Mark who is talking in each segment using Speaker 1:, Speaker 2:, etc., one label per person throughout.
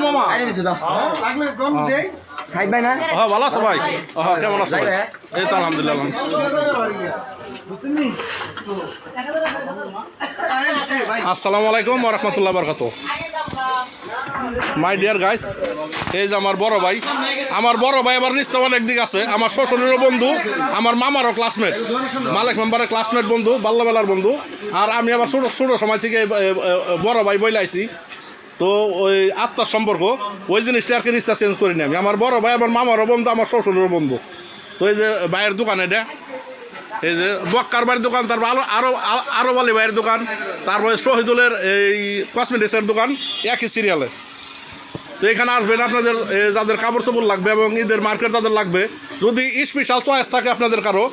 Speaker 1: মামা
Speaker 2: সাইড ভাই না
Speaker 1: হ্যাঁ ভালো আছো ভাই হ্যাঁ কেমন আছো ভাই এই তো আলহামদুলিল্লাহ আসসালামু আলাইকুম ওয়া রাহমাতুল্লাহি ওয়া বারাকাতুহু মাই ডিয়ার গাইস এই যে আমার বড় ভাই আবার নিশ্চয় অনেক দিক আছে আমার শ্বশুরেরও বন্ধু আমার মামারও ক্লাসমেট মালিক মেম্বারের ক্লাসমেট বন্ধু বাল্যবেলার বন্ধু আর আমি আবার ছোটো সময় থেকে বড় ভাই বইলে আইছি তো ওই আত্মার সম্পর্ক ওই জিনিসটা আর কি রিস্তা চেঞ্জ করিনি আমি আমার বড় ভাই আমার মামারও বন্ধু আমার শ্বশুরেরও বন্ধু তো এই যে ভাইয়ের দোকান এটা এই যে বক্কার বাড়ির দোকান তারপর আরো বালি ভাইয়ের দোকান তারপরে শহীদুলের এই কসমেটিক্সের দোকান একই সিরিয়ালে তো এখানে আসবেন আপনাদের যাদের কাপড় চোপড় লাগবে এবং ঈদের মার্কেট যাদের লাগবে যদি স্পেশাল চয়েস থাকে আপনাদের কারো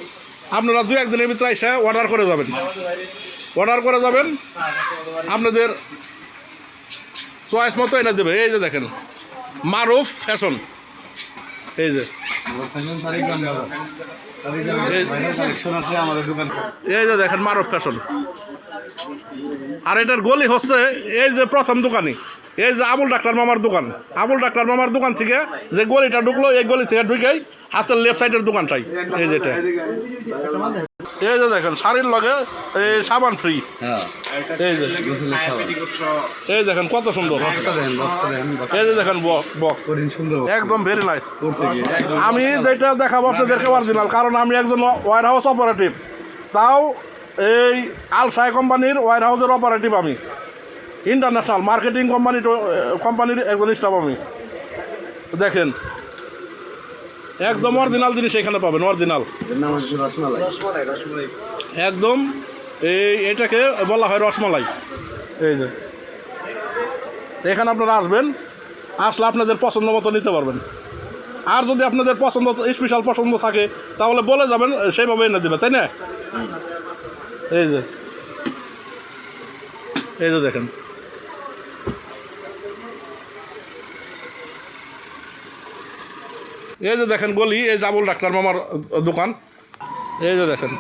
Speaker 1: আপনারা 2-1 দিনের ভিতরে এসে অর্ডার করে যাবেন আপনাদের চয়েস মতো এনে দেবে এই যে দেখেন মারুফ ফ্যাশন এই যে এই যে দেখেন মারুফ ফ্যাশন আর এটার গলি হচ্ছে এই যে প্রথম দোকানই এই যে আবুল ডাক্তার মামার দোকান থেকে যে গলিটা ঢুকলো এই গলি থেকে ঢুকেই হাতের লেফট সাইডের দোকানটাই এই যেটা এই যে দেখেন শাড়ির লগে এই সাবান ফ্রি এই দেখেন কত সুন্দর এই যে দেখেন বক্স একদম ভেরি নাইস আমি যেটা দেখাবো আপনাদেরকে অরিজিনাল কারণ আমি একজন ওয়ার হাউস অপারেটিভ তাও এই আলসাই কোম্পানির ওয়ার হাউসের অপারেটিভ আমি ইন্টারন্যাশনাল মার্কেটিং কোম্পানির একজন স্টাফ আমি দেখেন একদম অরিজিনাল জিনিস এখানে পাবেন অরিজিনাল একদম এটাকে বলা হয় রসমালাই এই যে এখানে আপনারা আসবেন আসলে আপনাদের পছন্দ মতো নিতে পারবেন আর যদি আপনাদের পছন্দ স্পেশাল পছন্দ থাকে তাহলে বলে যাবেন সেইভাবে এনে দেবে তাই না এই যে দেখেন এই যে দেখেন গলি এই যে আবুল ডাক্তার মামার দোকান এই যে দেখেন